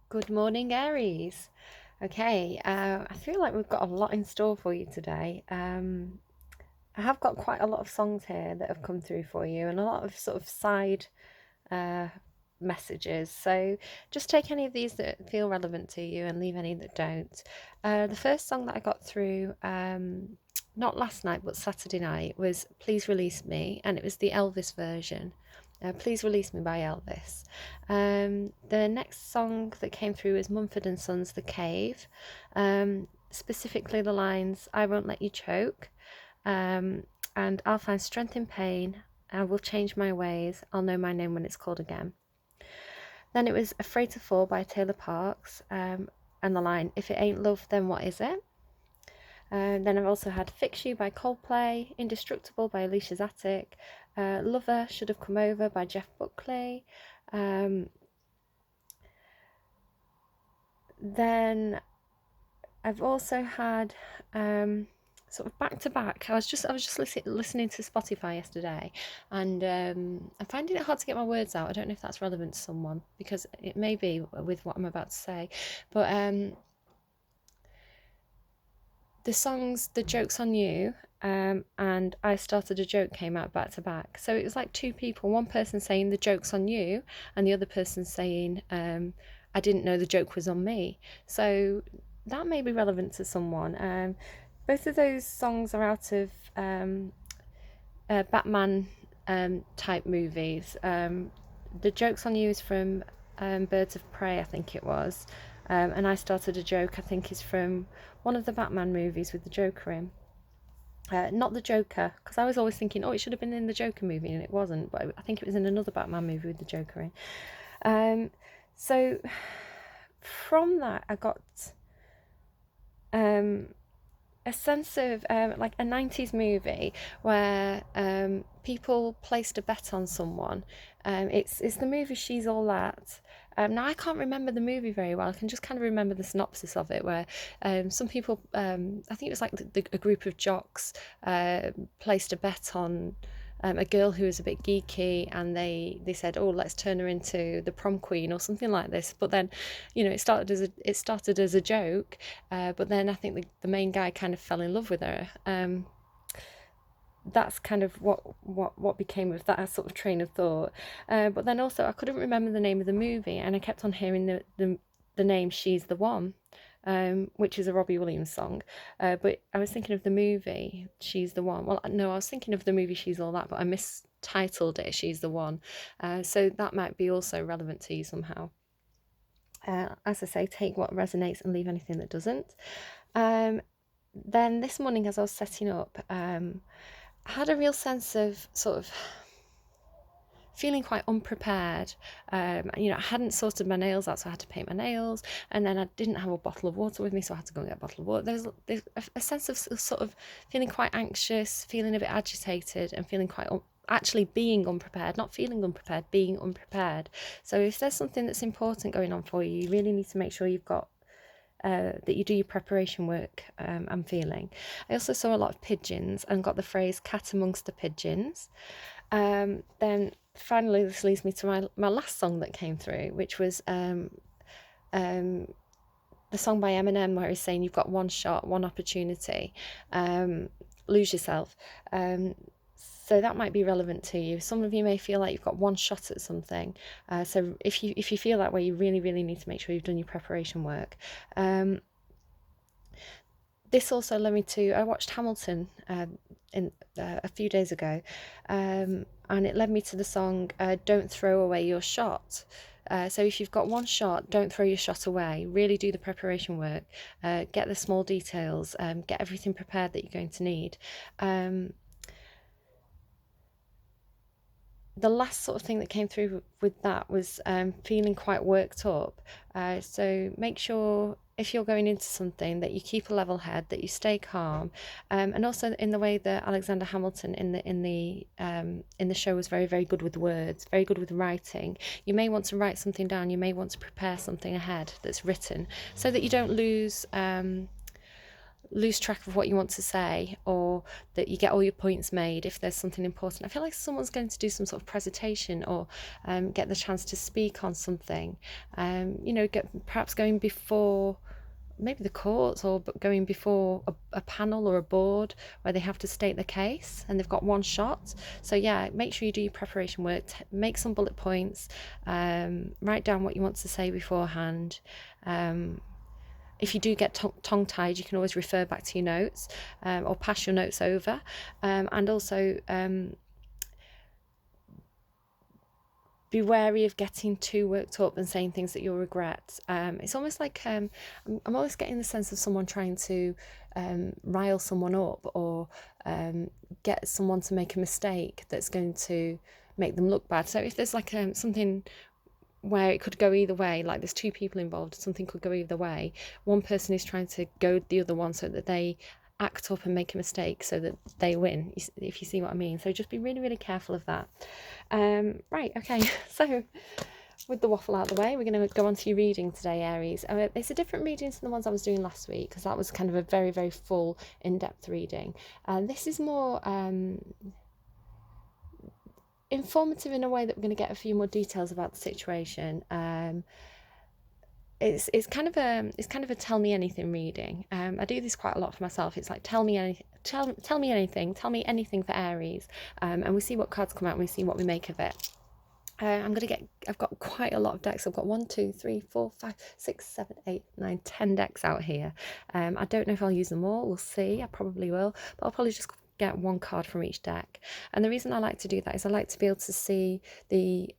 Good morning, Aries. Okay, I feel like we've got a lot in store for you today. I have got quite a lot of songs here that have come through for you and a lot of sort of side uh, messages. So just take any of these that feel relevant to you and leave any that don't. The first song that I got through, not last night but Saturday night, was Please Release Me, and it was the Elvis version. Please Release Me by Elvis. The next song that came through was Mumford and Sons' The Cave, specifically the lines, I won't let you choke, um, and I'll find strength in pain, I will change my ways, I'll know my name when it's called again. Then it was Afraid to Fall by Taylor Parks, and the line, if it ain't love, then what is it? Then I've also had Fix You by Coldplay, Indestructible by Alicia's Attic, Lover Should Have Come Over by Jeff Buckley. Then I've also had sort of back to back. I was just listening to Spotify yesterday, and I'm finding it hard to get my words out. I don't know if that's relevant to someone because it may be with what I'm about to say, but the songs "The Joke's on You" and "I Started a Joke" came out back to back. So it was like two people, one person saying "The joke's on you," and the other person saying "I didn't know the joke was on me." So that may be relevant to someone. Both of those songs are out of Batman type movies. The Joke's on You is from Birds of Prey, I think it was. And I Started a Joke, I think, is from one of the Batman movies with the Joker in. Not the Joker, because I was always thinking, oh, it should have been in the Joker movie, and it wasn't. But I think it was in another Batman movie with the Joker in. So from that, I got a sense of like a 90s movie where people placed a bet on someone. It's the movie She's All That. Now, I can't remember the movie very well. I can just kind of remember the synopsis of it, where some people, I think it was like a group of jocks, placed a bet on a girl who was a bit geeky, and they said, oh, let's turn her into the prom queen or something like this. But then, it started as a joke, but then I think the main guy kind of fell in love with her. That's kind of what became of that sort of train of thought. But then also I couldn't remember the name of the movie, and I kept on hearing the name "She's the One," which is a Robbie Williams song. But I was thinking of the movie "She's the One." Well, no, I was thinking of the movie "She's All That," but I mistitled it "She's the One." So that might be also relevant to you somehow. As I say, take what resonates and leave anything that doesn't. Then this morning, as I was setting up, I had a real sense of sort of feeling quite unprepared. I hadn't sorted my nails out, so I had to paint my nails, and then I didn't have a bottle of water with me, so I had to go and get a bottle of water. There's a sense of sort of feeling quite anxious, feeling a bit agitated, and feeling quite actually being unprepared, not feeling unprepared, being unprepared. So if there's something that's important going on for you, you really need to make sure you've got that you do your preparation work. I'm feeling. I also saw a lot of pigeons and got the phrase "cat amongst the pigeons." Then finally, this leads me to my last song that came through, which was the song by Eminem where he's saying you've got one shot, one opportunity, lose yourself. So that might be relevant to you. Some of you may feel like you've got one shot at something. So if you feel that way, you really, really need to make sure you've done your preparation work. This also led me to, I watched Hamilton a few days ago, and it led me to the song "Don't Throw Away Your Shot." So if you've got one shot, don't throw your shot away. Really do the preparation work. Get the small details. Get everything prepared that you're going to need. The last sort of thing that came through with that was feeling quite worked up. So make sure if you're going into something that you keep a level head, that you stay calm, and also in the way that Alexander Hamilton in the show was very, very good with words, very good with writing. You may want to write something down. You may want to prepare something ahead that's written, so that you don't lose track of what you want to say, or that you get all your points made if there's something important. I feel like someone's going to do some sort of presentation, or get the chance to speak on something, perhaps going before maybe the courts, or going before a panel or a board where they have to state the case and they've got one shot. So yeah, make sure you do your preparation work, make some bullet points, write down what you want to say beforehand. If you do get tongue-tied, you can always refer back to your notes, or pass your notes over, and also be wary of getting too worked up and saying things that you'll regret. It's almost like I'm always getting the sense of someone trying to rile someone up, or get someone to make a mistake that's going to make them look bad. So if there's like something where it could go either way, like there's two people involved, something could go either way. One person is trying to goad the other one so that they act up and make a mistake so that they win, if you see what I mean. So just be really, really careful of that. Right, okay, so with the waffle out of the way, we're going to go on to your reading today, Aries. It's a different reading to the ones I was doing last week, because that was kind of a very, very full, in-depth reading. This is more informative in a way that we're going to get a few more details about the situation. It's kind of a tell me anything reading. I do this quite a lot for myself. It's like tell me anything for Aries, and we see what cards come out and we see what we make of it. I've got quite a lot of decks. I've got 1, 2, 3, 4, 5, 6, 7, 8, 9, 10 decks out here. I don't know if I'll use them all. We'll see. I probably will, but I'll probably just get one card from each deck. And the reason I like to do that is I like to be able to see the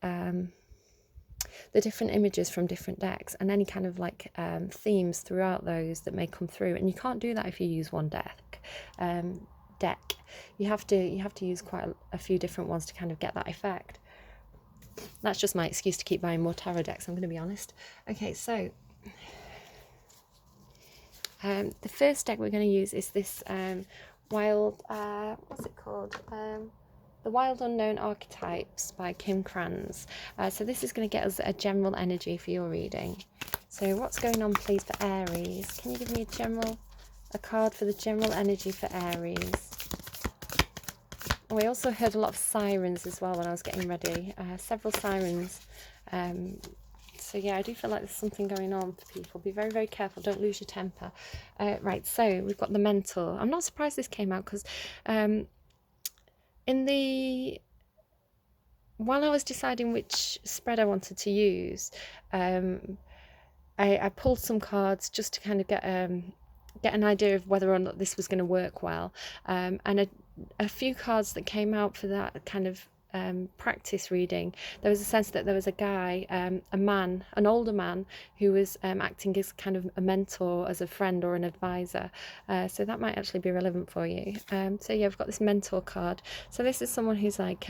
different images from different decks, and any kind of like themes throughout those that may come through. And you can't do that if you use one deck. You have to use quite a few different ones to kind of get that effect. That's just my excuse to keep buying more tarot decks, I'm going to be honest. Okay, so the first deck we're going to use is this wild, what's it called? The Wild Unknown Archetypes by Kim Kranz. So this is going to get us a general energy for your reading. So what's going on, please, for Aries? Can you give me a card for the general energy for Aries? We also heard a lot of sirens as well when I was getting ready. Several sirens. So yeah, I do feel like there's something going on for people. Be very, very careful. Don't lose your temper. Right, so we've got the Mentor. I'm not surprised this came out, because while I was deciding which spread I wanted to use, I pulled some cards just to kind of get an idea of whether or not this was going to work well. And a few cards that came out for that kind of practice reading, there was a sense that there was a guy, an older man, who was acting as kind of a mentor, as a friend or an advisor. So that might actually be relevant for you. So yeah, we've got this Mentor card. So this is someone who's like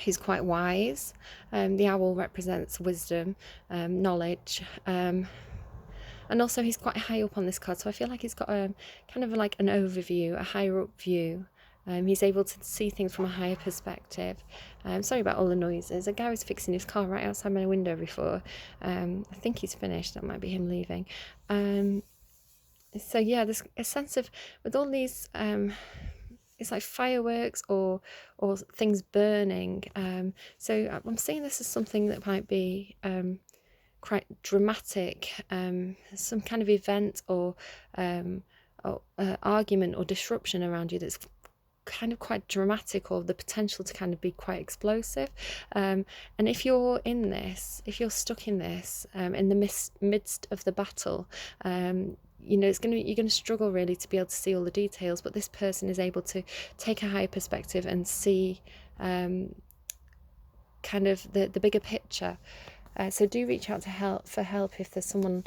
who's quite wise. The owl represents wisdom, knowledge, and also he's quite high up on this card, so I feel like he's got a kind of like an overview, a higher up view. He's able to see things from a higher perspective. Sorry about all the noises. A guy was fixing his car right outside my window before. I think he's finished. That might be him leaving. So yeah, there's a sense of, with all these, it's like fireworks or things burning. So I'm seeing this as something that might be quite dramatic, some kind of event or argument or disruption around you that's kind of quite dramatic, or the potential to kind of be quite explosive. And if you're in this, if you're stuck in this, in the midst of the battle, you're going to struggle really to be able to see all the details, but this person is able to take a higher perspective and see kind of the bigger picture. So do reach out for help if there's someone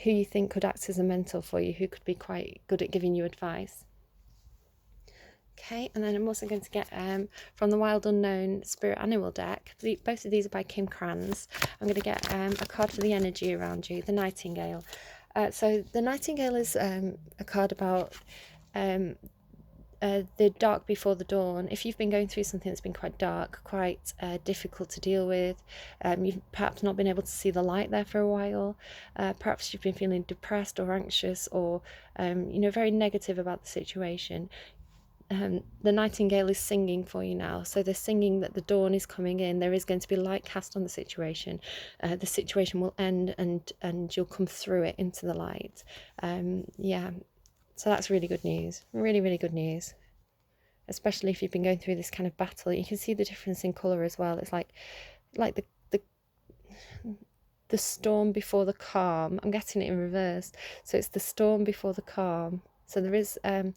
who you think could act as a mentor for you, who could be quite good at giving you advice. Okay, and then I'm also going to get from the Wild Unknown Spirit Animal deck. Both of these are by Kim Kranz. I'm going to get a card for the energy around you, the Nightingale. So the Nightingale is a card about the dark before the dawn. If you've been going through something that's been quite dark, quite difficult to deal with, you've perhaps not been able to see the light there for a while, perhaps you've been feeling depressed or anxious or very negative about the situation. The nightingale is singing for you now. So they're singing that the dawn is coming in. There is going to be light cast on the situation. The situation will end, and you'll come through it into the light. Yeah, so that's really good news. Really, really good news. Especially if you've been going through this kind of battle. You can see the difference in colour as well. It's like the storm before the calm. I'm getting it in reverse. So it's the storm before the calm. So there is a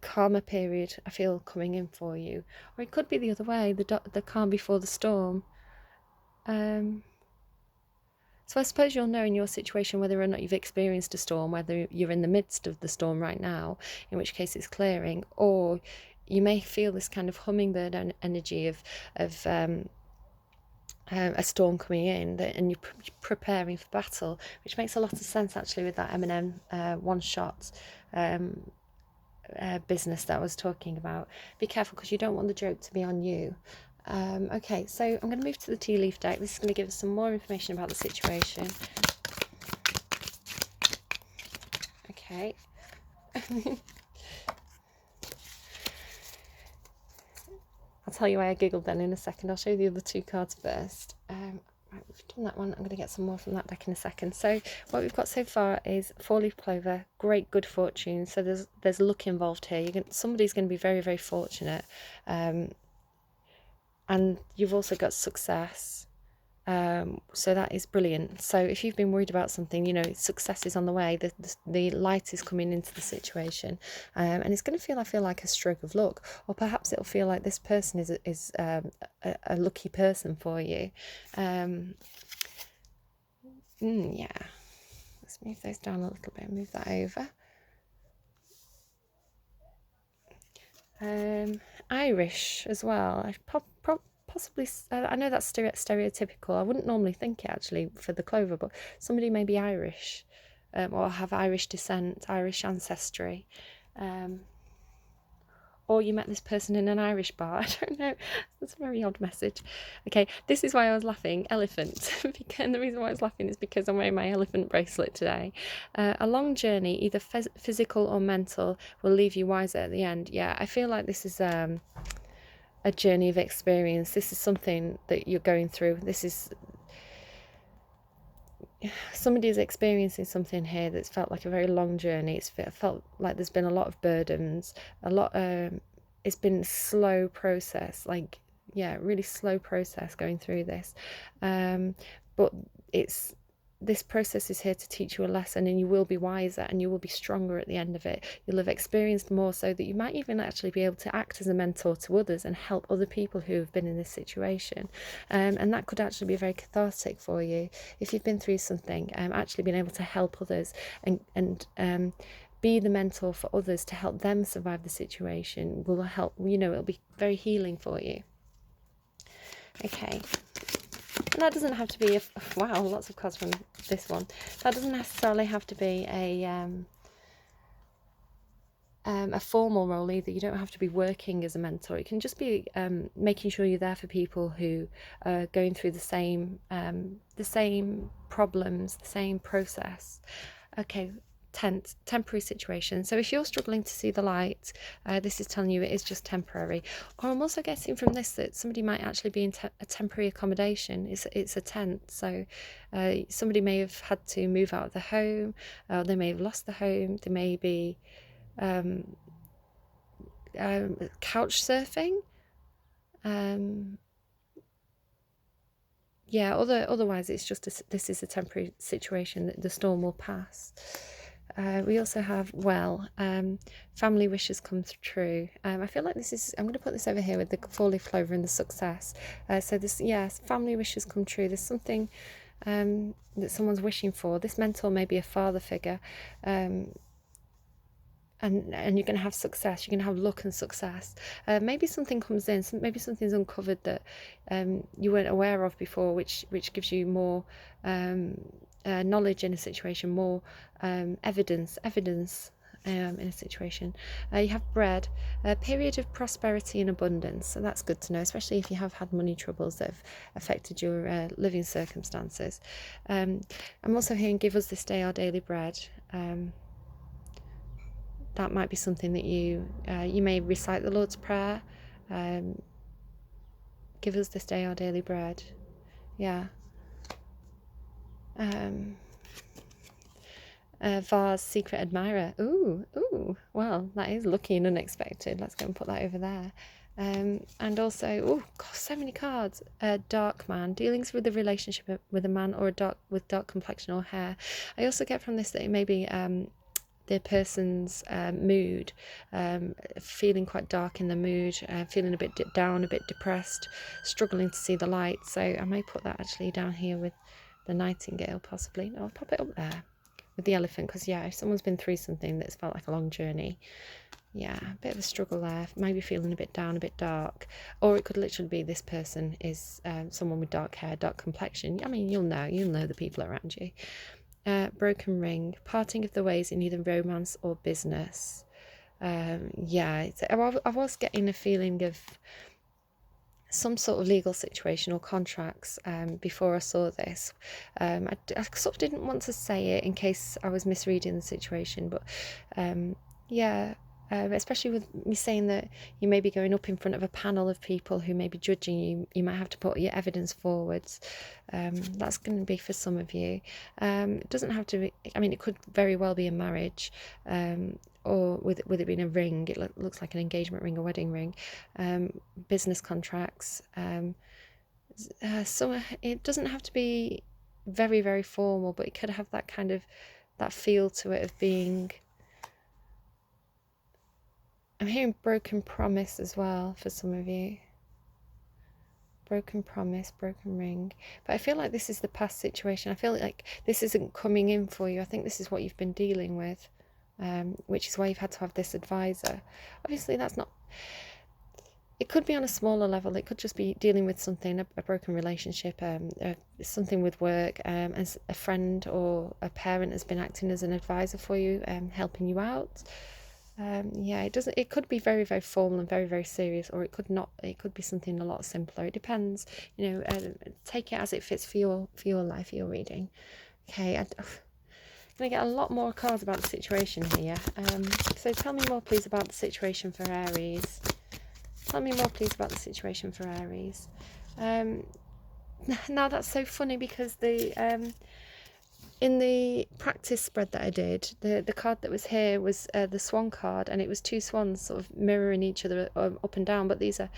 calmer period, I feel, coming in for you. Or it could be the other way, the calm before the storm. So I suppose you'll know in your situation whether or not you've experienced a storm, whether you're in the midst of the storm right now, in which case it's clearing, or you may feel this kind of hummingbird energy of a storm coming in, and you're preparing for battle, which makes a lot of sense actually with that Eminem one shot business that I was talking about. Be careful, because you don't want the joke to be on you. Okay, so I'm going to move to the tea leaf deck. This is going to give us some more information about the situation. Okay. I'll tell you why I giggled then in a second. I'll show you the other two cards first. Right, we've done that one. I'm going to get some more from that deck in a second. So what we've got so far is 4-leaf clover, great good fortune. So there's luck involved here. Somebody's going to be very, very fortunate. And you've also got success. So that is brilliant. So if you've been worried about something, success is on the way. The light is coming into the situation, and it's going to feel like a stroke of luck, or perhaps it'll feel like this person is a lucky person for you. Yeah. Let's move those down a little bit. Move that over. Irish as well. Possibly, I know that's stereotypical. I wouldn't normally think it actually for the clover, but somebody may be Irish, or have Irish descent, Irish ancestry, or you met this person in an Irish bar. I don't know. That's a very odd message. Okay, this is why I was laughing. Elephant. And the reason why I was laughing is because I'm wearing my elephant bracelet today. A long journey, either physical or mental, will leave you wiser at the end. Yeah, I feel like this is a journey of experience. This is something that you're going through. Somebody is experiencing something here that's felt like a very long journey. It's felt like there's been a lot of burdens, it's been a slow process, really slow process going through this, but this process is here to teach you a lesson, and you will be wiser and you will be stronger at the end of it. You'll have experienced more, so that you might even actually be able to act as a mentor to others and help other people who have been in this situation. And that could actually be very cathartic for you if you've been through something. Actually being able to help others and be the mentor for others to help them survive the situation will help. It'll be very healing for you. Okay. And that doesn't have to be wow, lots of cards from this one. That doesn't necessarily have to be a formal role either. You don't have to be working as a mentor. It can just be making sure you're there for people who are going through the same problems, the same process. Okay. Temporary situation. So if you're struggling to see the light, this is telling you it is just temporary. Or I'm also getting from this that somebody might actually be in a temporary accommodation. It's a tent. So somebody may have had to move out of the home, they may have lost the home, they may be couch surfing. Otherwise it's just this is a temporary situation, that the storm will pass. We also have, family wishes come true. I feel like I'm going to put this over here with the 4-leaf clover and the success. Family wishes come true. There's something that someone's wishing for. This mentor may be a father figure. And you're going to have success. You're going to have luck and success. Maybe something comes in. Maybe something's uncovered that you weren't aware of before, which gives you more knowledge in a situation, more evidence. in a situation. You have bread, a period of prosperity and abundance. So that's good to know, especially if you have had money troubles that have affected your living circumstances. I'm also hearing, give us this day our daily bread. That might be something that you may recite the Lord's Prayer. Give us this day our daily bread. Yeah. Vase, secret admirer. Ooh. Well, that is lucky and unexpected. Let's go and put that over there. And also, so many cards. Dark man, dealings with a relationship with a man or with dark complexion or hair. I also get from this that it may be the person's mood, feeling quite dark in the mood, feeling a bit down, a bit depressed, struggling to see the light. So I may put that actually down here with the nightingale, possibly. No, I'll pop it up there with the elephant, because if someone's been through something that's felt like a long journey, a bit of a struggle there, maybe feeling a bit down, a bit dark. Or it could literally be this person is someone with dark hair, dark complexion. I mean, you'll know the people around you. Broken ring, parting of the ways in either romance or business. I was getting a feeling of some sort of legal situation or contracts before I saw this. I sort of didn't want to say it in case I was misreading the situation, but especially with me saying that you may be going up in front of a panel of people who may be judging you. You might have to put your evidence forwards. That's going to be for some of you. It doesn't have to be, it could very well be a marriage, or with it being a ring. It looks like an engagement ring, a wedding ring. Business contracts. So it doesn't have to be very, very formal, but it could have that kind of that feel to it of being. I'm hearing broken promise as well for some of you. Broken promise, broken ring. But I feel like this is the past situation. I feel like this isn't coming in for you. I think this is what you've been dealing with, which is why you've had to have this advisor. Obviously, that's not... It could be on a smaller level. It could just be dealing with something, a broken relationship, something with work, as a friend or a parent has been acting as an advisor for you, helping you out. It could be very, very formal and very, very serious, or it could not. It could be something a lot simpler. It depends. Take it as it fits for your life, for your reading. Okay, I'm going to get a lot more cards about the situation here. So tell me more, please, about the situation for Aries. Tell me more, please, about the situation for Aries. Now that's so funny because in the practice spread that I did, the card that was here was the swan card, and it was two swans sort of mirroring each other up and down, but these are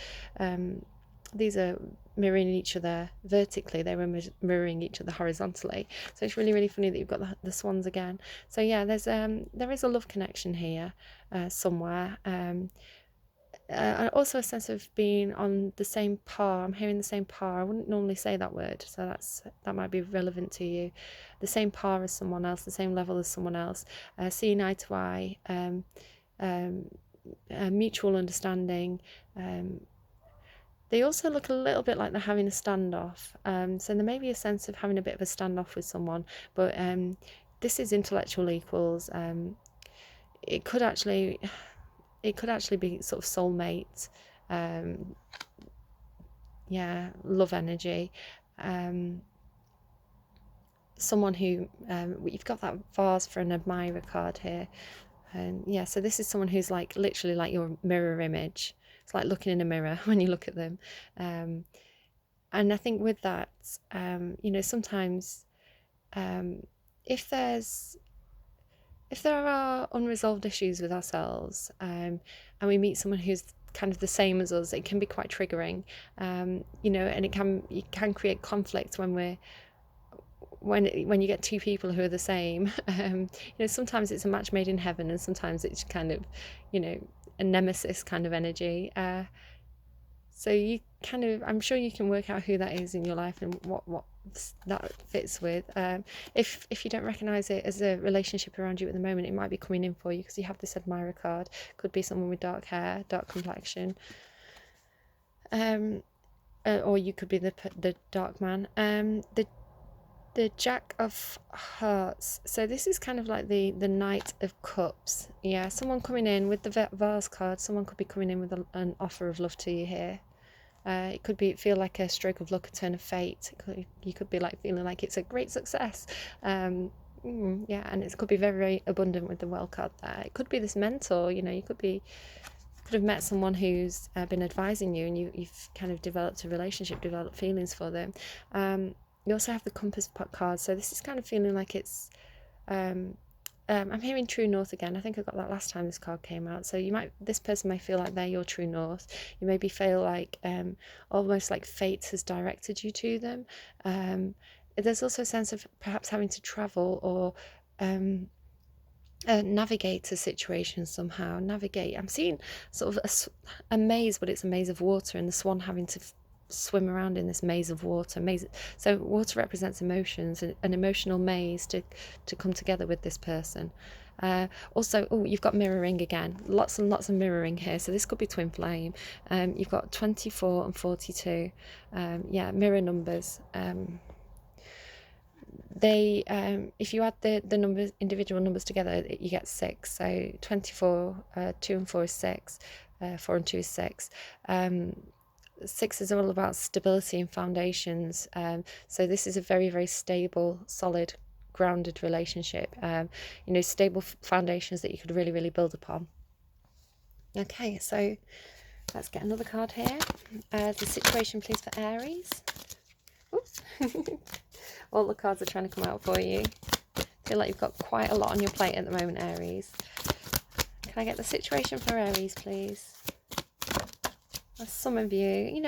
mirroring each other vertically. They were mirroring each other horizontally. So it's really, really funny that you've got the swans again. So there is a love connection here somewhere. Also a sense of being on the same par. I'm hearing the same par. I wouldn't normally say that word, so that might be relevant to you. The same par as someone else, the same level as someone else, seeing eye to eye, mutual understanding. They also look a little bit like they're having a standoff. So there may be a sense of having a bit of a standoff with someone, but this is intellectual equals. It could actually be sort of soulmate, love energy. Someone who, you've got that vase for an admirer card here. So this is someone who's like literally like your mirror image. It's like looking in a mirror when you look at them. And I think with that, sometimes if there are unresolved issues with ourselves, and we meet someone who's kind of the same as us, it can be quite triggering, and it can create conflict when you get two people who are the same. Sometimes it's a match made in heaven, and sometimes it's kind of, a nemesis kind of energy. So you kind of, I'm sure you can work out who that is in your life and what that fits with. If you don't recognise it as a relationship around you at the moment, it might be coming in for you because you have this admirer card. Could be someone with dark hair, dark complexion, or you could be the dark man. The Jack of Hearts. So this is kind of like the Knight of Cups. Yeah, someone coming in with the Vase card. Someone could be coming in with an offer of love to you here. It could feel like a stroke of luck, a turn of fate. You could be like feeling like it's a great success. Yeah, and it could be very, very abundant with the well card there. It could be this mentor. You could have met someone who's been advising you, and you've kind of developed a relationship, developed feelings for them. You also have the Compass card, so this is kind of feeling like it's I'm hearing true north again. I think I got that last time this card came out. So this person may feel like they're your true north. You maybe feel like almost like fate has directed you to them. There's also a sense of perhaps having to travel or navigate a situation somehow. Navigate. I'm seeing sort of a maze, but it's a maze of water, and the swan having to swim around in this maze of water. So water represents emotions, an emotional maze to come together with this person. Also, you've got mirroring again. Lots and lots of mirroring here. So this could be twin flame. You've got 24 and 42. Yeah, mirror numbers. If you add the numbers, individual numbers together, you get 6. So 24, 2 and 4 is 6, 4 and 2 is 6. 6 is all about stability and foundations. So this is a very, very stable, solid, grounded relationship. Stable foundations that you could really, really build upon. Okay, so let's get another card here. The situation, please, for Aries. Oops. All the cards are trying to come out for you. I feel like you've got quite a lot on your plate at the moment, Aries. Can I get the situation for Aries, please? Some of you,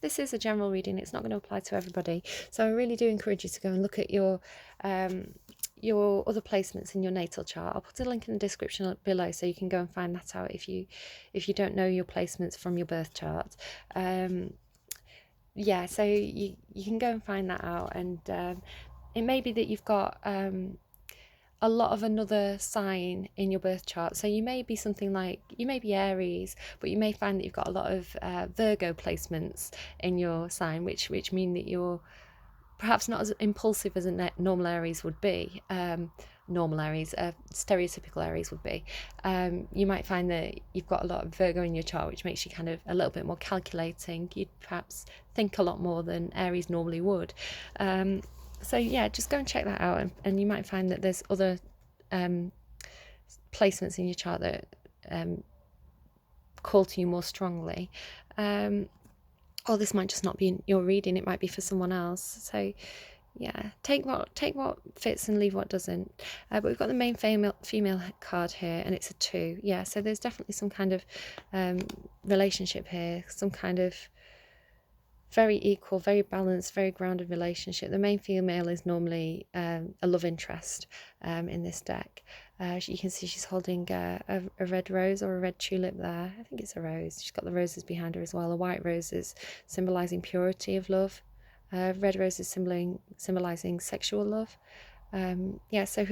this is a general reading. It's not going to apply to everybody. So I really do encourage you to go and look at your other placements in your natal chart. I'll put a link in the description below so you can go and find that out if you don't know your placements from your birth chart. Yeah, so you can go and find that out, and it may be that you've got a lot of another sign in your birth chart. So you may be you may be Aries, but you may find that you've got a lot of Virgo placements in your sign, which mean that you're perhaps not as impulsive as a normal Aries would be. Normal Aries, stereotypical Aries would be. You might find that you've got a lot of Virgo in your chart, which makes you kind of a little bit more calculating. You'd perhaps think a lot more than Aries normally would. So yeah, just go and check that out, and you might find that there's other placements in your chart that call to you more strongly. Or this might just not be in your reading, it might be for someone else. So yeah, take what fits and leave what doesn't. But we've got the main female card here, and it's a 2. Yeah, so there's definitely some kind of relationship here, some kind of very equal, very balanced, very grounded relationship. The main female is normally a love interest in this deck. You can see she's holding a red rose or a red tulip there. I think it's a rose. She's got the roses behind her as well. The white roses symbolising purity of love. Red roses symbolising sexual love. Yeah, so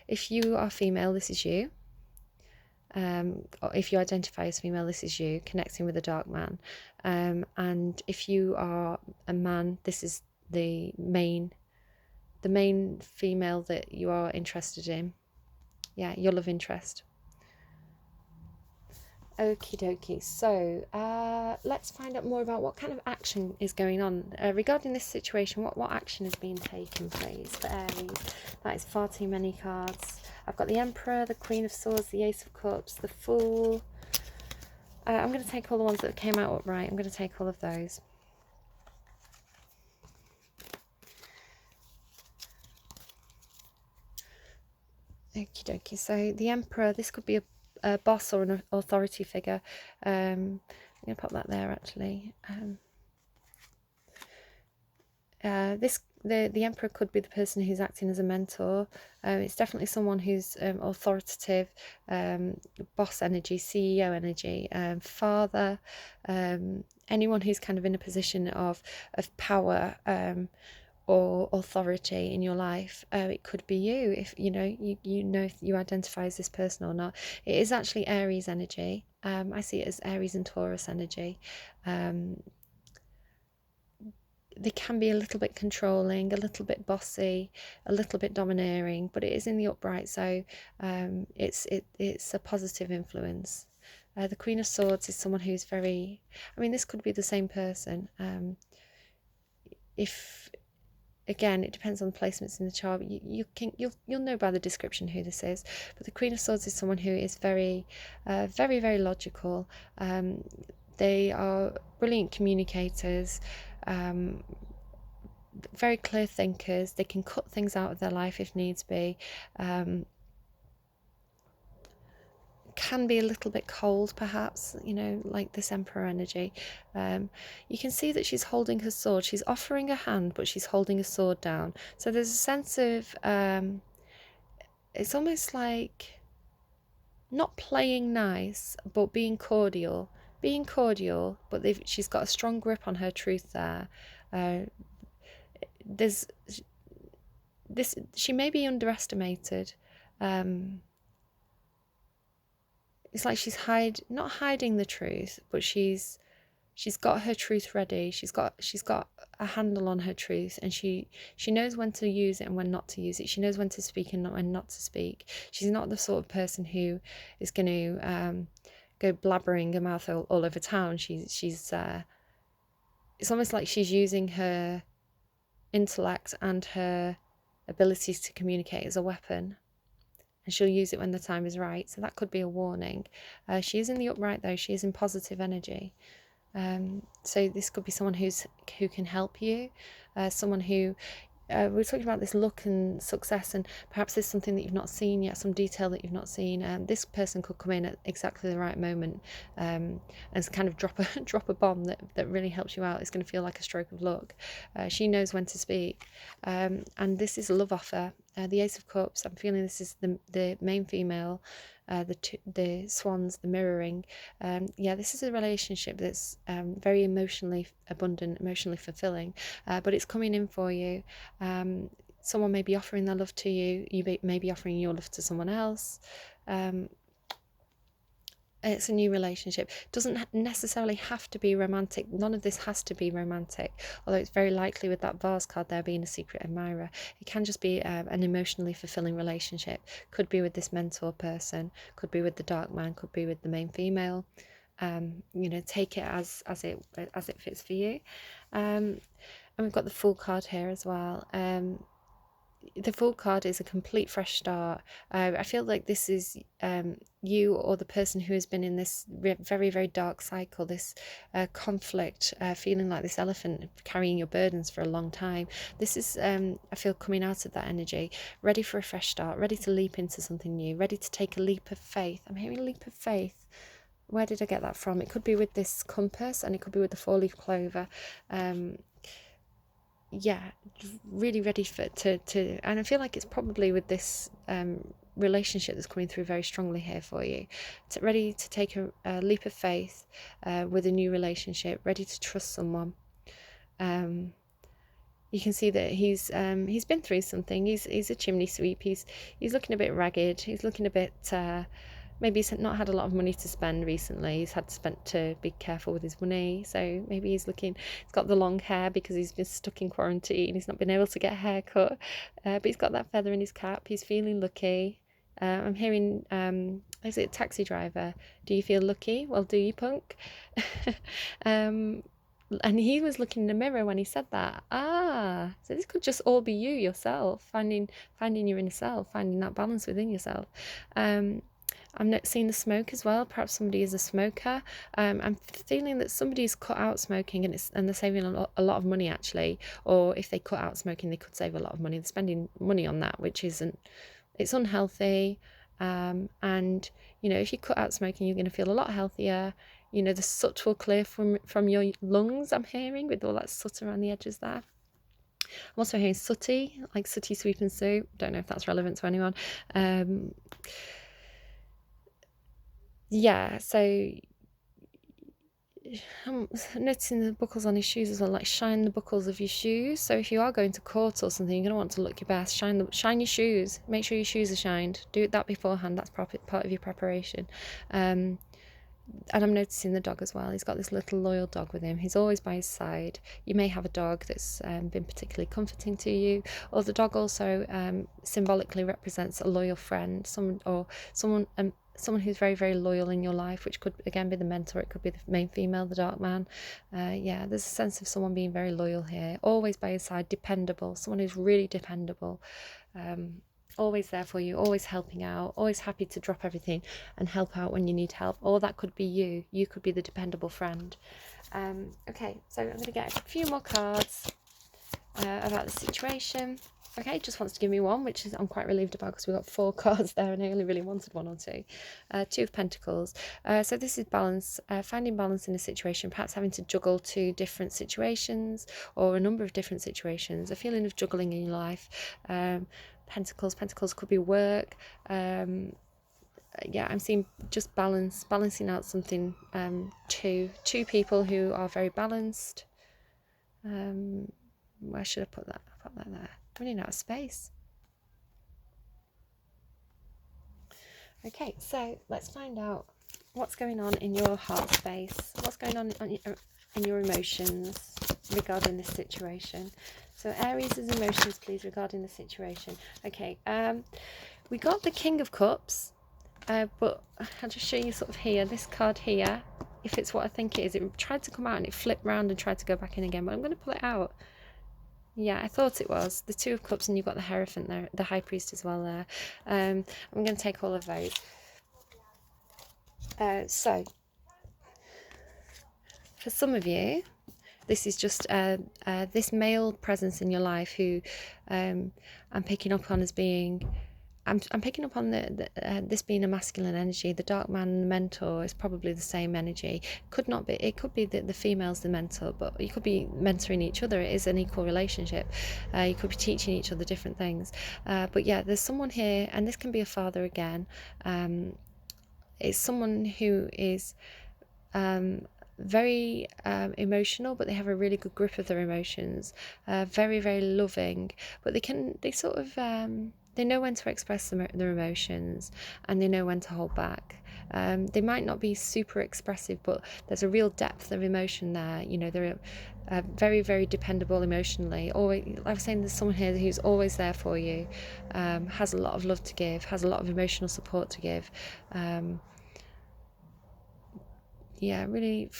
if you are female, this is you. Or if you identify as female, this is you connecting with a dark man. And if you are a man, this is the main female that you are interested in. Yeah, your love interest. Okie dokie. So let's find out more about what kind of action is going on regarding this situation. What action is being taken, please, for Aries? That is far too many cards. I've got the Emperor, the Queen of Swords, the Ace of Cups, the Fool. I'm going to take all the ones that came out upright. I'm going to take all of those. Okie dokie. So the Emperor, this could be a boss or an authority figure. I'm going to pop that there actually. The Emperor could be the person who's acting as a mentor. It's definitely someone who's authoritative, boss energy, CEO energy, father, anyone who's kind of in a position of power or authority in your life. It could be you, if you know if you identify as this person or not. It is actually Aries energy. I see it as Aries and Taurus energy. they can be a little bit controlling, a little bit bossy, a little bit domineering, but it is in the upright, so it's a positive influence. The Queen of Swords is someone who's very, I mean, this could be the same person. If Again, it depends on the placements in the chart. You'll know by the description who this is. But the Queen of Swords is someone who is very, very logical. They are brilliant communicators, very clear thinkers. They can cut things out of their life if needs be. Can be a little bit cold, perhaps, like this Emperor energy. You can see that she's holding her sword. She's offering a hand, but she's holding a sword down. So there's a sense of, it's almost like not playing nice, but being cordial. Being cordial, but she's got a strong grip on her truth there. She may be underestimated. It's like she's not hiding the truth, but she's got her truth ready. She's got a handle on her truth, and she knows when to use it and when not to use it. She knows when to speak and when not to speak. She's not the sort of person who is going to go blabbering her mouth all over town. It's almost like she's using her intellect and her abilities to communicate as a weapon. And she'll use it when the time is right. So that could be a warning. She is in the upright, though. She is in positive energy. So this could be someone who can help you. Someone who... we're talking about this luck and success, and perhaps there's something that you've not seen yet, some detail that you've not seen. This person could come in at exactly the right moment and kind of drop a bomb that really helps you out. It's going to feel like a stroke of luck. She knows when to speak. And this is a love offer. The Ace of Cups, I'm feeling this is the main female, the swans, the mirroring. This is a relationship that's very emotionally abundant, emotionally fulfilling, but it's coming in for you. Someone may be offering their love to you. You may be offering your love to someone else. It's a new relationship. It doesn't necessarily have to be romantic. None of this has to be romantic, although it's very likely with that vase card there being a secret admirer. It can just be an emotionally fulfilling relationship. Could be with this mentor person, could be with the dark man, could be with the main female. Take it as it fits for you. And we've got the Fool card here as well. The Fool card is a complete fresh start. I feel like this is you or the person who has been in this very, very dark cycle, this conflict, feeling like this elephant carrying your burdens for a long time. This is, I feel, coming out of that energy, ready for a fresh start, ready to leap into something new, ready to take a leap of faith. I'm hearing a leap of faith. Where did I get that from? It could be with this compass, and it could be with the 4-leaf clover. Really ready to and I feel like it's probably with this relationship that's coming through very strongly here for you. Ready to take a leap of faith with a new relationship, ready to trust someone. You can see that he's been through something. He's a chimney sweep. He's looking a bit ragged. He's looking a bit maybe he's not had a lot of money to spend recently. He's had to be careful with his money. So maybe he's got the long hair because he's been stuck in quarantine. He's not been able to get a haircut. But he's got that feather in his cap. He's feeling lucky. I'm hearing, is it taxi driver? Do you feel lucky? Well, do you, punk? And he was looking in the mirror when he said that. So this could just all be you yourself, finding your inner self, finding that balance within yourself. I'm not seeing the smoke as well. Perhaps somebody is a smoker. I'm feeling that somebody's cut out smoking and they're saving a lot of money, actually. Or if they cut out smoking, they could save a lot of money. They're spending money on that, which it's unhealthy. And if you cut out smoking, you're going to feel a lot healthier. The soot will clear from your lungs, I'm hearing, with all that soot around the edges there. I'm also hearing sooty, like sooty sweep and soup. Don't know if that's relevant to anyone. So I'm noticing the buckles on his shoes as well, like shine the buckles of your shoes. So if you are going to court or something, you're going to want to look your best. Shine your shoes. Make sure your shoes are shined. Do that beforehand. That's part of your preparation. and I'm noticing the dog as well. He's got this little loyal dog with him. He's always by his side. You may have a dog that's been particularly comforting to you, or the dog also symbolically represents a loyal friend, someone who's very, very loyal in your life, which could again be the mentor. It could be the main female, the dark man. Yeah, there's a sense of someone being very loyal here, always by his side, dependable, someone who's really dependable. Always there for you, always helping out, always happy to drop everything and help out when you need help. Or that could be you. You could be the dependable friend. Okay, so I'm going to get a few more cards about the situation. Okay, just wants to give me one, which is I'm quite relieved about because we've got 4 cards there and I only really wanted 1 or 2. 2 of Pentacles. So this is balance, finding balance in a situation, perhaps having to juggle 2 different situations or a number of different situations, a feeling of juggling in your life. Pentacles could be work. Yeah, I'm seeing just balancing out something. Two people who are very balanced. Where should I put that? I put that there. Running out of space. Okay, so let's find out what's going on in your heart space. What's going on in your emotions regarding this situation. So Aries' emotions, please, regarding the situation. Okay, we got the King of Cups, but I'll just show you sort of here, this card here, if it's what I think it is. It tried to come out and it flipped round and tried to go back in again, but I'm going to pull it out. Yeah, I thought it was. The 2 of Cups, and you've got the Hierophant there, the High Priest as well there. I'm going to take all of those. So, for some of you, this is just this male presence in your life who I'm picking up on as being... I'm picking up on this being a masculine energy. The dark man and the mentor is probably the same energy. Could not be. It could be that the female's the mentor, but you could be mentoring each other. It is an equal relationship. You could be teaching each other different things. But yeah, there's someone here, and this can be a father again. It's someone who is very emotional, but they have a really good grip of their emotions. Very, very loving, but they sort of they know when to express their emotions, and they know when to hold back. They might not be super expressive, but there's a real depth of emotion there. You know, they're very, very dependable emotionally. Always, like I was saying, there's someone here who's always there for you, has a lot of love to give, has a lot of emotional support to give. Yeah, really,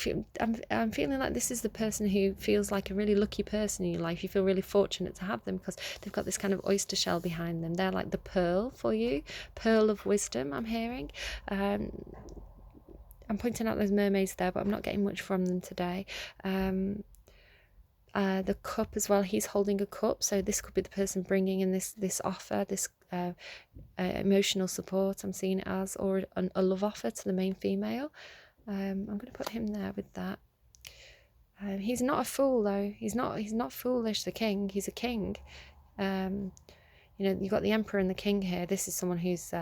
I'm feeling like this is the person who feels like a really lucky person in your life. You feel really fortunate to have them because they've got this kind of oyster shell behind them. They're like the pearl for you, pearl of wisdom, I'm hearing. I'm pointing out those mermaids there, but I'm not getting much from them today. The cup as well, he's holding a cup, so this could be the person bringing in this offer, this emotional support, I'm seeing it as, or a love offer to the main female. I'm going to put him there with that. He's not a fool though. He's not foolish. The king. He's a king. You know, you've got the emperor and the king here. This is someone who's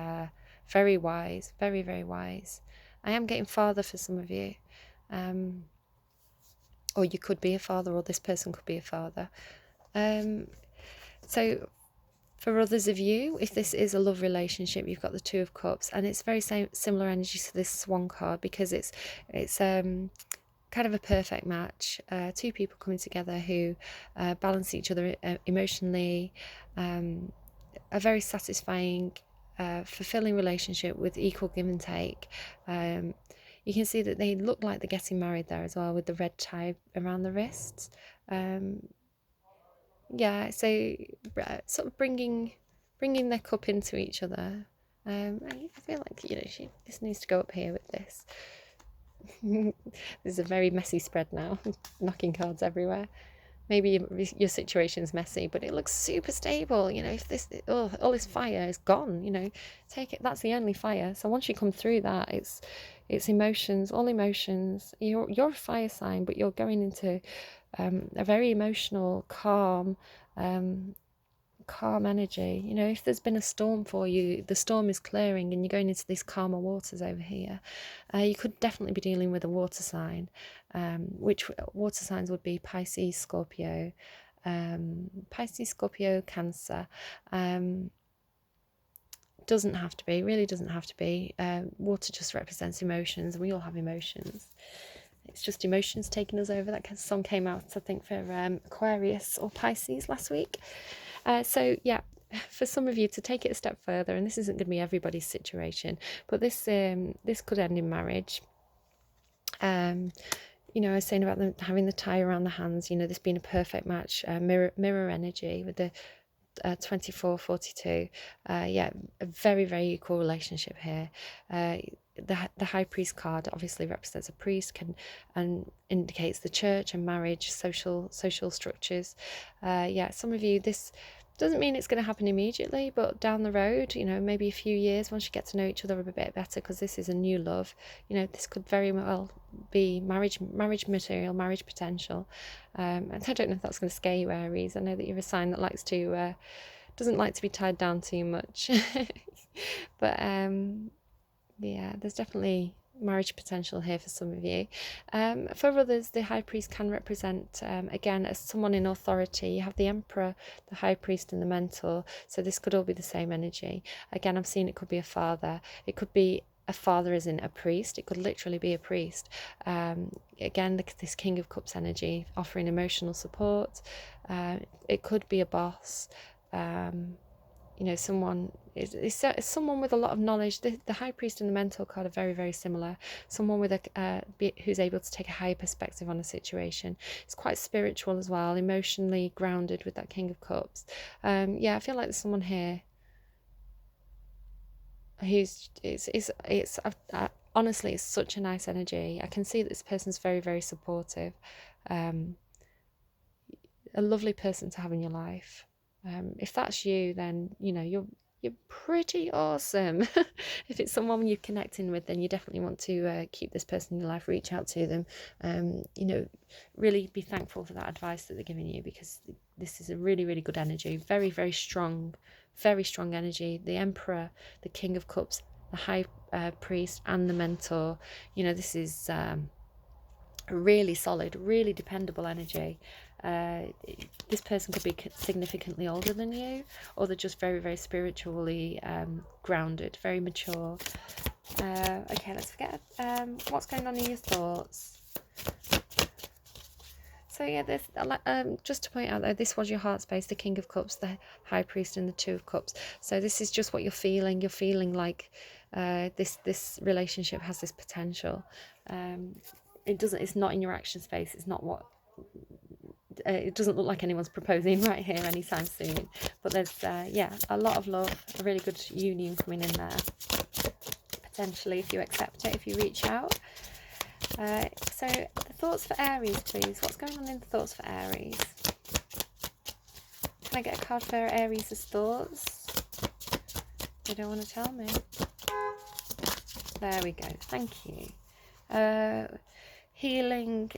very wise, very, very wise. I am getting father for some of you, or you could be a father, or this person could be a father. So for others of you, if this is a love relationship, you've got the 2 of Cups, and it's very similar energy to this Swan card because it's kind of a perfect match. 2 people coming together who balance each other emotionally, a very satisfying, fulfilling relationship with equal give and take. You can see that they look like they're getting married there as well, with the red tie around the wrists. Yeah, so sort of bringing their cup into each other. I feel like, you know, this needs to go up here with this. This is a very messy spread now, knocking cards everywhere. Maybe your situation's messy, but it looks super stable. You know, if all this fire is gone, you know, take it. That's the only fire. So once you come through that, it's emotions, all emotions. You're a fire sign, but you're going into a very emotional, calm energy. You know, if there's been a storm for you, the storm is clearing and you're going into these calmer waters over here. You could definitely be dealing with a water sign, which water signs would be Pisces, Scorpio, Cancer, Doesn't have to be, really doesn't have to be. Water just represents emotions. We all have emotions. It's just emotions taking us over. That song came out, I think, for Aquarius or Pisces last week. So yeah, for some of you to take it a step further, and this isn't going to be everybody's situation, but this could end in marriage. You know, I was saying about them having the tie around the hands, you know, this being a perfect match, mirror energy with the 24-42. Yeah, a very, very equal relationship here. The High Priest card obviously represents a priest, and indicates the church and marriage, social structures. Yeah, some of you, this doesn't mean it's going to happen immediately, but down the road, you know, maybe a few years, once you get to know each other a bit better, because this is a new love, you know, this could very well be marriage material, marriage potential. And I don't know if that's going to scare you, Aries. I know that you're a sign that likes to doesn't like to be tied down too much. But yeah, there's definitely marriage potential here for some of you. For others, the High Priest can represent, again, as someone in authority. You have the Emperor, the High Priest, and the Mentor. So this could all be the same energy. Again, I'm seeing it could be a father. It could be a father as in a priest. It could literally be a priest. Again, this King of Cups energy, offering emotional support. It could be a boss. You know, someone is someone with a lot of knowledge. The High Priest and the Mentor card are very, very similar. Someone with who's able to take a higher perspective on a situation. It's quite spiritual as well, emotionally grounded with that King of Cups. Yeah, I feel like there's someone here who's honestly, it's such a nice energy. I can see that this person's very, very supportive. A lovely person to have in your life. If that's you, then you know you're pretty awesome. If it's someone you're connecting with, then you definitely want to keep this person in your life, reach out to them. You know, really be thankful for that advice that they're giving you, because this is a really, really good energy. Very, very strong energy. The Emperor, the King of Cups, the High Priest, and the Mentor. You know, this is really solid, really dependable energy. This person could be significantly older than you, or they're just very, very spiritually grounded, very mature. Okay, let's forget what's going on in your thoughts. So yeah, this just to point out that this was your heart space, the King of Cups, the High Priest, and the Two of Cups. So this is just what you're feeling. You're feeling like this relationship has this potential. It's not in your action space. It's not what. It doesn't look like anyone's proposing right here anytime soon. But there's yeah, a lot of love, a really good union coming in there. Potentially, if you accept it, if you reach out. So the thoughts for Aries, please. What's going on in the thoughts for Aries? Can I get a card for Aries' thoughts? They don't want to tell me. There we go. Thank you. Healing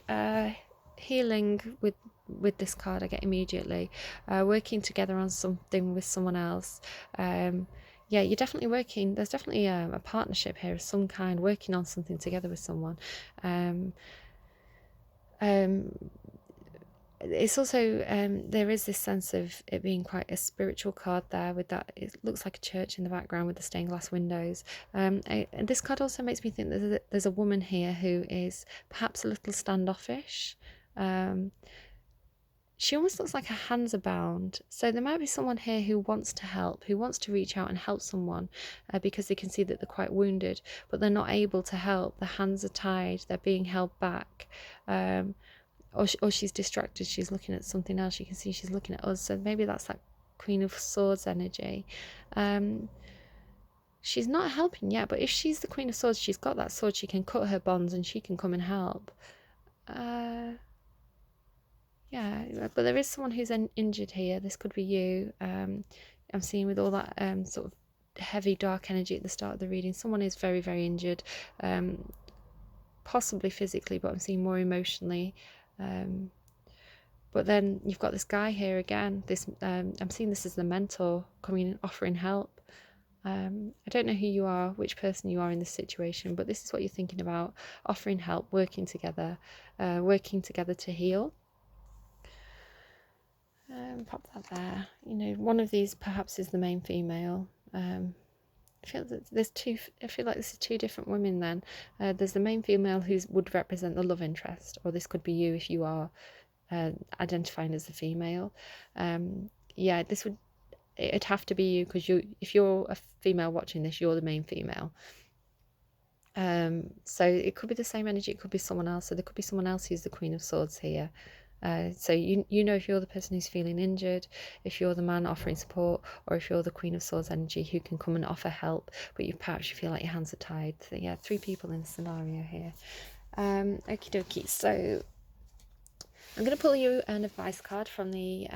with this card I get immediately. Working together on something with someone else. Yeah, you're definitely working. There's definitely a partnership here of some kind, working on something together with someone. It's also there is this sense of it being quite a spiritual card there, with that it looks like a church in the background with the stained glass windows. And this card also makes me think that there's a woman here who is perhaps a little standoffish. She almost looks like her hands are bound. So there might be someone here who wants to help, who wants to reach out and help someone because they can see that they're quite wounded, but they're not able to help. The hands are tied, they're being held back. Or she's distracted, she's looking at something else. You can see she's looking at us. So maybe that's that Queen of Swords energy. She's not helping yet, but if she's the Queen of Swords, she's got that sword, she can cut her bonds and she can come and help. Yeah, but there is someone who's injured here. This could be you. I'm seeing with all that sort of heavy dark energy at the start of the reading, someone is very, very injured, possibly physically, but I'm seeing more emotionally. But then you've got this guy here again. This I'm seeing this as the Mentor coming and offering help. I don't know who you are, which person you are in this situation, but this is what you're thinking about: offering help, working together to heal. Pop that there. You know, one of these perhaps is the main female. I feel that there's two. I feel like this is two different women. Then there's the main female who would represent the love interest, or this could be you if you are identifying as the female. Yeah, this would it'd have to be you, because if you're a female watching this, you're the main female. So it could be the same energy, it could be someone else. So there could be someone else who's the Queen of Swords here. So you know if you're the person who's feeling injured, if you're the man offering support, or if you're the Queen of Swords energy who can come and offer help, but perhaps you feel like your hands are tied. So yeah, 3 people in the scenario here. Okie dokie. So I'm going to pull you an advice card from the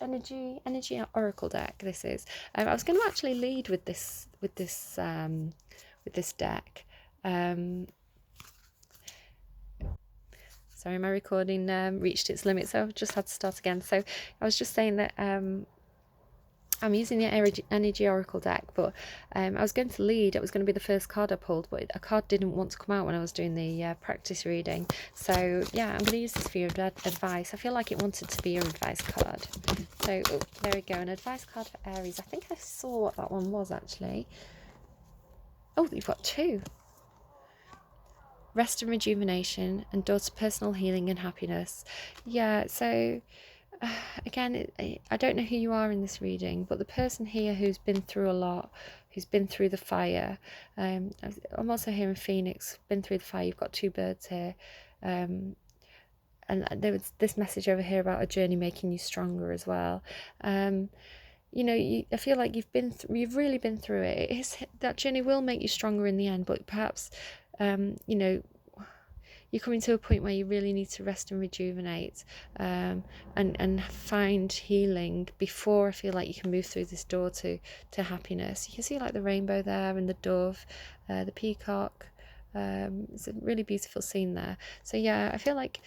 energy oracle deck. This is. I was going to actually lead with this deck. Sorry, my recording reached its limit, so I've just had to start again. So I was just saying that I'm using the energy oracle deck, but I was going to lead. It was going to be the first card I pulled, but a card didn't want to come out when I was doing the practice reading. So yeah, I'm going to use this for your advice. I feel like it wanted to be your advice card. So there we go, an advice card for Aries. I think I saw what that one was actually. Oh, you've got 2. Rest and rejuvenation, and door to personal healing and happiness. Yeah, so again, I don't know who you are in this reading, but the person here who's been through a lot, who's been through the fire. I'm also hearing Phoenix, been through the fire. You've got 2 birds here. And there was this message over here about a journey making you stronger as well. You know, I feel like you've really been through it. That journey will make you stronger in the end, but perhaps, you know, you're coming to a point where you really need to rest and rejuvenate, and find healing before I feel like you can move through this door to happiness. You can see like the rainbow there, and the dove, the peacock. It's a really beautiful scene there. So yeah, I feel like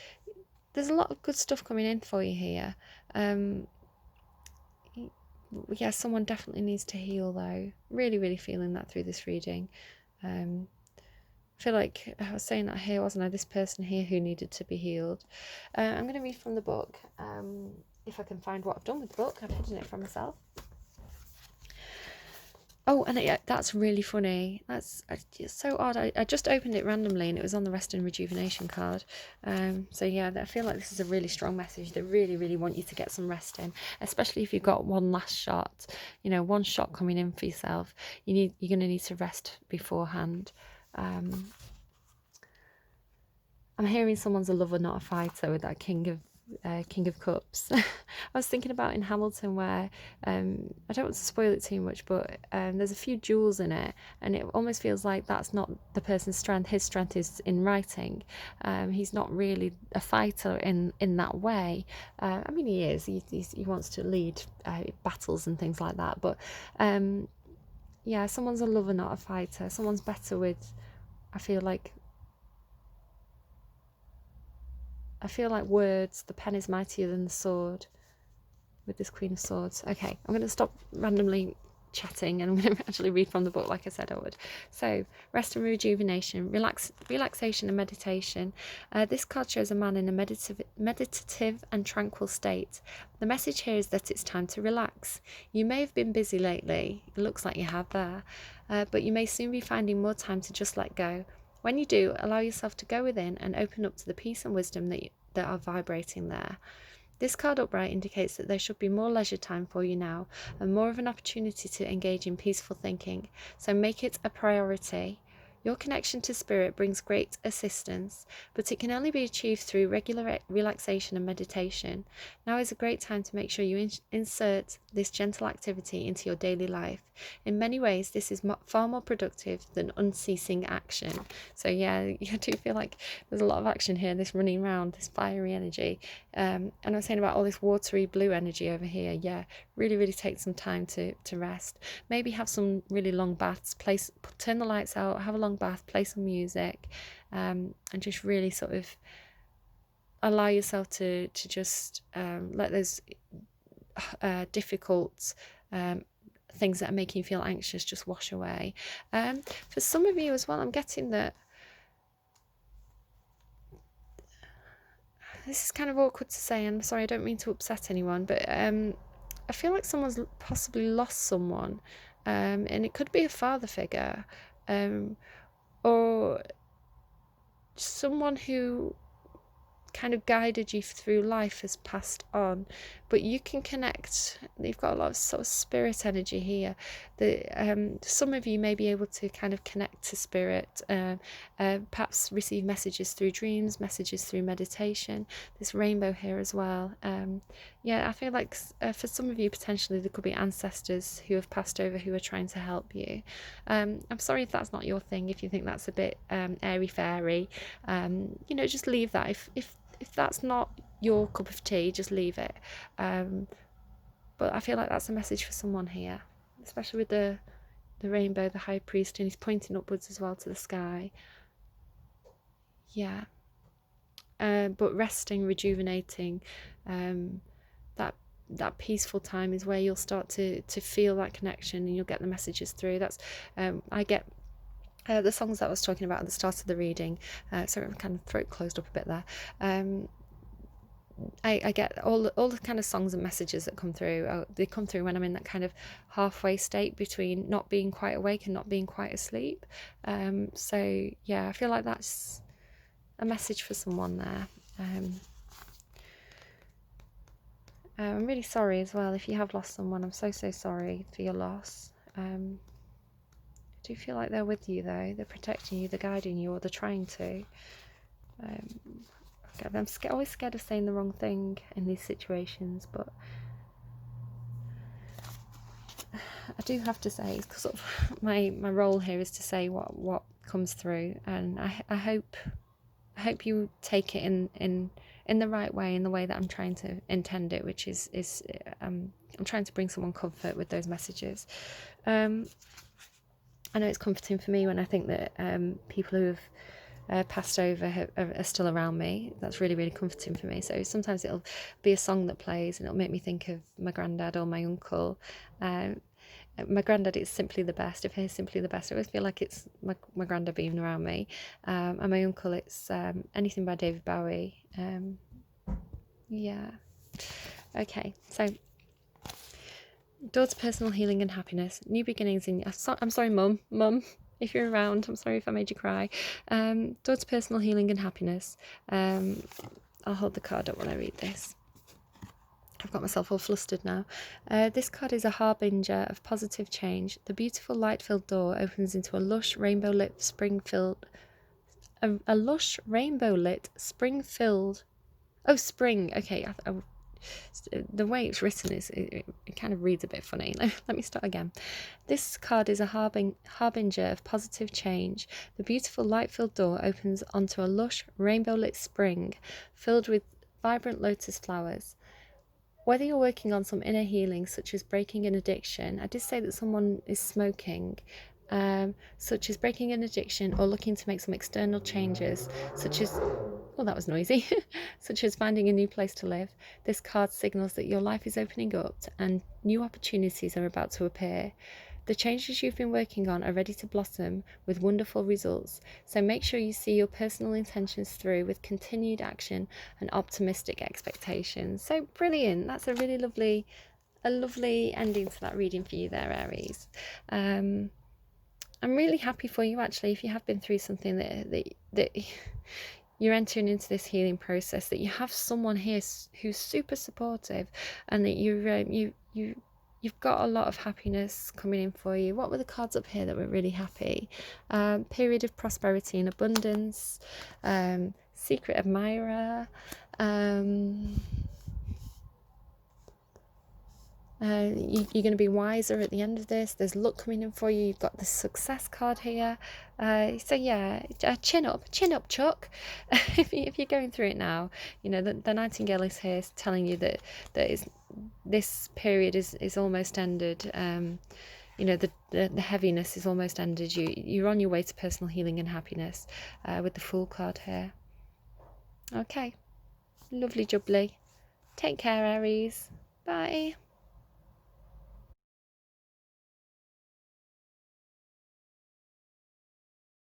there's a lot of good stuff coming in for you here. Yeah, someone definitely needs to heal though. Really feeling that through this reading. I feel like I was saying that here, wasn't I? This person here who needed to be healed. I'm going to read from the book. If I can find what I've done with the book, I've hidden it from myself. Oh, and yeah, that's really funny. It's so odd. I just opened it randomly and it was on the rest and rejuvenation card. So yeah, I feel like this is a really strong message. They really want you to get some rest in, especially if you've got one last shot. You know, one shot coming in for yourself. You're going to need to rest beforehand. I'm hearing someone's a lover, not a fighter, with that King of Cups. I was thinking about in Hamilton where, I don't want to spoil it too much, but there's a few jewels in it, and it almost feels like that's not the person's strength. His strength is in writing. He's not really a fighter in that way. I mean, he is. He wants to lead battles and things like that. But yeah, someone's a lover, not a fighter. Someone's better with, I feel like words. The pen is mightier than the sword with this Queen of Swords. Okay, I'm going to stop randomly chatting and I'm going to actually read from the book like I said I would. So, rest and rejuvenation, relaxation and meditation. This card shows a man in a meditative and tranquil state. The message here is that it's time to relax. You may have been busy lately. It looks like you have there. But you may soon be finding more time to just let go. When you do, allow yourself to go within and open up to the peace and wisdom that are vibrating there. This card upright indicates that there should be more leisure time for you now and more of an opportunity to engage in peaceful thinking, so make it a priority. Your connection to spirit brings great assistance, but it can only be achieved through regular relaxation and meditation. Now is a great time to make sure you insert this gentle activity into your daily life. In many ways, this is far more productive than unceasing action. So yeah, I do feel like there's a lot of action here, this running around, this fiery energy. And I was saying about all this watery blue energy over here. Yeah, really take some time to rest. Maybe have some really long baths, turn the lights out, have a long bath, play some music, and just really sort of allow yourself to just let those difficult things that are making you feel anxious just wash away. For some of you as well, I'm getting that this is kind of awkward to say, and I'm sorry, I don't mean to upset anyone, but I feel like someone's possibly lost someone. and it could be a father figure, or someone who kind of guided you through life has passed on, but you can connect. You've got a lot of sort of spirit energy here. Some of you may be able to kind of connect to spirit, perhaps receive messages through dreams, messages through meditation. This rainbow here as well. Yeah, I feel like for some of you potentially there could be ancestors who have passed over who are trying to help you. I'm sorry if that's not your thing, if you think that's a bit airy fairy. Just leave that. If that's not your cup of tea, just leave it. But I feel like that's a message for someone here, especially with the rainbow, the high priest, and he's pointing upwards as well to the sky. Yeah. But resting, rejuvenating, that peaceful time is where you'll start to feel that connection, and you'll get the messages through. That's I get the songs that I was talking about at the start of the reading. Sorry, my kind of throat closed up a bit there. I get all the kind of songs and messages that come through. They come through when I'm in that kind of halfway state between not being quite awake and not being quite asleep. So yeah, I feel like that's a message for someone there. I'm really sorry as well if you have lost someone. I'm so sorry for your loss. I do feel like they're with you though. They're protecting you, they're guiding you, or they're trying to. I'm always scared of saying the wrong thing in these situations, but I do have to say, it's sort of my role here is to say what comes through, and I hope you take it in the right way, in the way that I'm trying to intend it, which is I'm trying to bring someone comfort with those messages. I know it's comforting for me when I think that people who have passed over are still around me. That's really, really comforting for me. So sometimes it'll be a song that plays and it'll make me think of my granddad or my uncle. My granddad is simply the best. If he's simply the best, I always feel like it's my granddad being around me. And my uncle, it's anything by David Bowie. Yeah. Okay, so door to personal healing and happiness, new beginnings in. I'm sorry, mum. If you're around, I'm sorry if I made you cry. Door to personal healing and happiness. I'll hold the card up when I read this. I've got myself all flustered now. This card is a harbinger of positive change. The beautiful light-filled door opens into a lush rainbow-lit spring-filled... A lush rainbow-lit spring-filled... Oh, spring. Okay, the way it's written is it kind of reads a bit funny. Let me start again. This card is a harbinger of positive change. The beautiful light-filled door opens onto a lush rainbow-lit spring filled with vibrant lotus flowers. Whether you're working on some inner healing, such as breaking an addiction, I did say that someone is smoking, such as breaking an addiction, or looking to make some external changes, such as, oh, that was noisy, such as finding a new place to live. This card signals that your life is opening up and new opportunities are about to appear. The changes you've been working on are ready to blossom with wonderful results, so make sure you see your personal intentions through with continued action and optimistic expectations. So brilliant. That's a really lovely ending to that reading for you there, Aries. I'm really happy for you, actually, if you have been through something that you're entering into this healing process, that you have someone here who's super supportive, and that you've got a lot of happiness coming in for you. What were the cards up here that were really happy? Period of prosperity and abundance, secret admirer, you're going to be wiser at the end of this. There's luck coming in for you. You've got the success card here. So yeah, chin up, Chuck. if you're going through it now, the Nightingale is here telling you that this period is almost ended. The heaviness is almost ended. You're on your way to personal healing and happiness with the Fool card here. Okay, lovely jubbly. Take care, Aries. Bye.